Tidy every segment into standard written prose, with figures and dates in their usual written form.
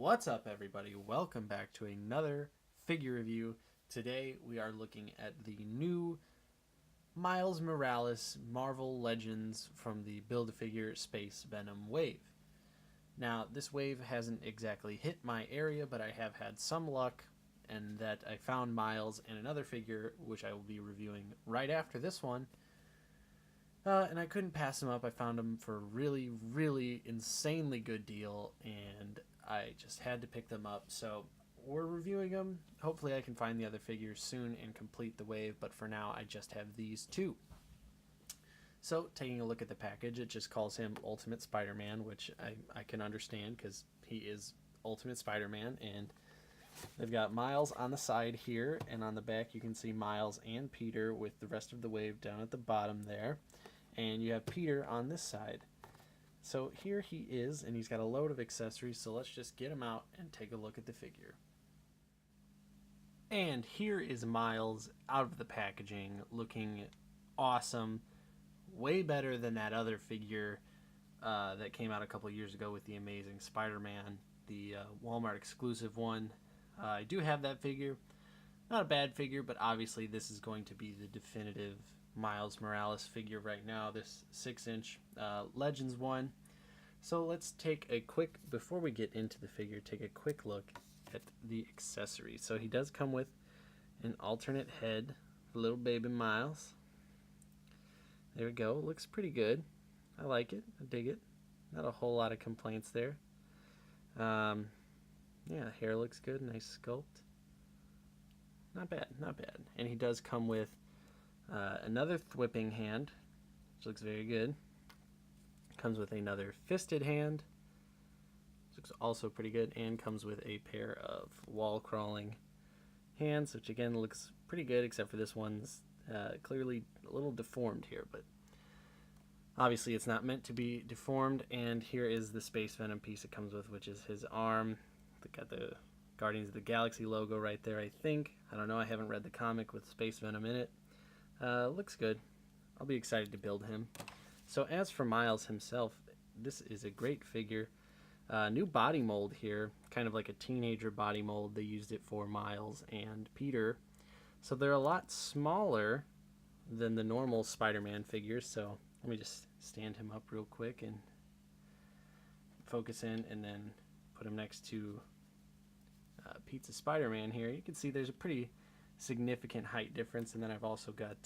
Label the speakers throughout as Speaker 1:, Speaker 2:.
Speaker 1: What's up, everybody? Welcome back to another figure review. Today we are looking at the new Miles Morales Marvel Legends from the Build-A-Figure Space Venom wave. Now, this wave hasn't exactly hit my area, but I have had some luck, and that I found Miles and another figure, which I will be reviewing right after this one. And I couldn't pass them up. I found them for a really, really insanely good deal, and I just had to pick them up. So we're reviewing them. Hopefully I can find the other figures soon and complete the wave, but for now I just have these two. So taking a look at the package, it just calls him Ultimate Spider-Man, which I can understand because he is Ultimate Spider-Man. And they've got Miles on the side here, and on the back you can see Miles and Peter with the rest of the wave down at the bottom there. And you have Peter on this side. So here he is, and he's got a load of accessories, so let's just get him out and take a look at the figure. And here is Miles out of the packaging, looking awesome. Way better than that other figure that came out a couple years ago with the Amazing Spider-Man, the Walmart exclusive one. I do have that figure. Not a bad figure, but obviously this is going to be the definitive Miles Morales figure right now, this 6-inch Legends one. So let's take a quick, before we get into the figure, take a quick look at the accessories. So he does come with an alternate head for little baby Miles. There we go. Looks pretty good. I like it. I dig it. Not a whole lot of complaints there. Yeah, hair looks good. Nice sculpt. Not bad. Not bad. And he does come with another whipping hand, which looks very good. Comes with another fisted hand, which looks also pretty good, and comes with a pair of wall crawling hands, which again looks pretty good, except for this one's clearly a little deformed here, but obviously it's not meant to be deformed. And here is the Space Venom piece it comes with, which is his arm. Got the Guardians of the Galaxy logo right there, I think. I don't know, I haven't read the comic with Space Venom in it. Looks good. I'll be excited to build him. So as for Miles himself, this is a great figure. New body mold here, kind of like a teenager body mold. They used it for Miles and Peter. So they're a lot smaller than the normal Spider-Man figures. So let me just stand him up real quick and focus in, and then put him next to Pizza Spider-Man here. You can see there's a pretty significant height difference. And then I've also got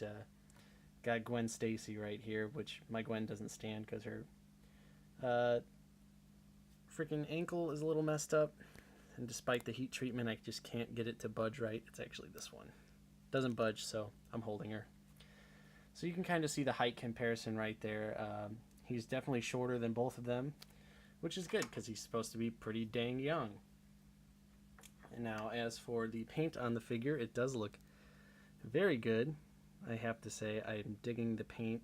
Speaker 1: Gwen Stacy right here, which my Gwen doesn't stand because her freaking ankle is a little messed up, and despite the heat treatment I just can't get it to budge right. It's actually this one. Doesn't budge, so I'm holding her. So you can kind of see the height comparison right there. He's definitely shorter than both of them, which is good because he's supposed to be pretty dang young. And now as for the paint on the figure, it does look very good. I have to say, I'm digging the paint.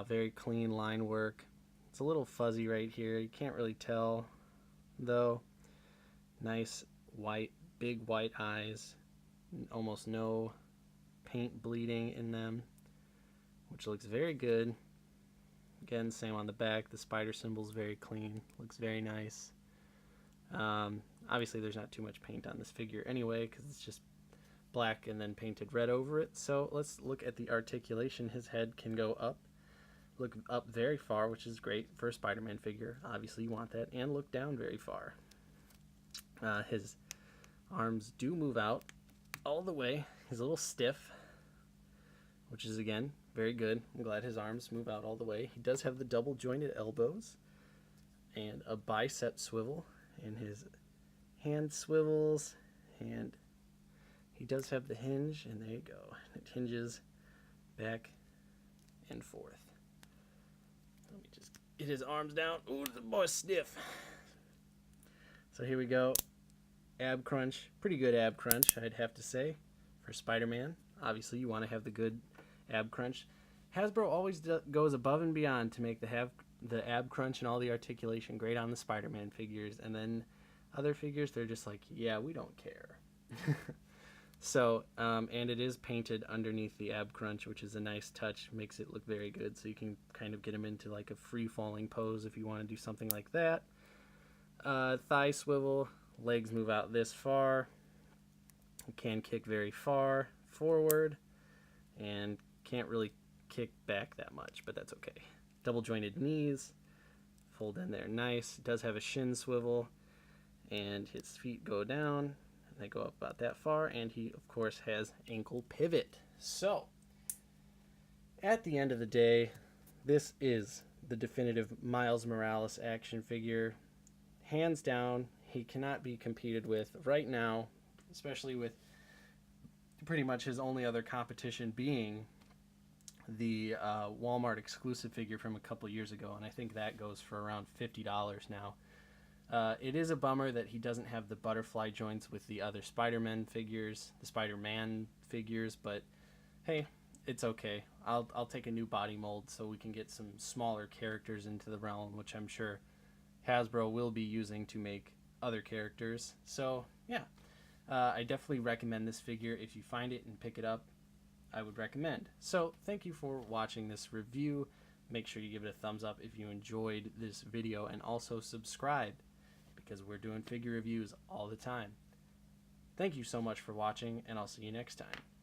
Speaker 1: Very clean line work. It's a little fuzzy right here. You can't really tell, though. Nice white, big white eyes. Almost no paint bleeding in them, which looks very good. Again, same on the back. The spider symbol's very clean. Looks very nice. Obviously, there's not too much paint on this figure anyway, because it's just black and then painted red over it. So let's look at the articulation. His head can go up, look up very far, which is great for a Spider-Man figure. Obviously you want that, and look down very far. His arms do move out all the way. He's a little stiff, which is again very good. I'm glad his arms move out all the way. He does have the double jointed elbows and a bicep swivel, and his hand swivels, and he does have the hinge, and there you go. It hinges back and forth. Let me just get his arms down. Ooh, the boy's stiff. So here we go. Ab crunch. Pretty good ab crunch, I'd have to say, for Spider-Man. Obviously, you want to have the good ab crunch. Hasbro always goes above and beyond to make the ab crunch and all the articulation great on the Spider-Man figures. And then other figures, they're just like, yeah, we don't care. So, and it is painted underneath the ab crunch, which is a nice touch, makes it look very good. So you can kind of get him into like a free falling pose if you want to do something like that. Thigh swivel, legs move out this far. Can kick very far forward, and can't really kick back that much, but that's okay. Double jointed knees, fold in there nice. Does have a shin swivel, and his feet go down, and they go up about that far, and he of course has ankle pivot. So at the end of the day, this is the definitive Miles Morales action figure. Hands down, he cannot be competed with right now, especially with pretty much his only other competition being the Walmart exclusive figure from a couple years ago, and I think that goes for around $50 now. It is a bummer that he doesn't have the butterfly joints with the other Spider-Man figures, but hey, it's okay. I'll take a new body mold so we can get some smaller characters into the realm, which I'm sure Hasbro will be using to make other characters. So yeah, I definitely recommend this figure. If you find it and pick it up, I would recommend. So thank you for watching this review. Make sure you give it a thumbs up if you enjoyed this video, and also subscribe because we're doing figure reviews all the time. Thank you so much for watching, and I'll see you next time.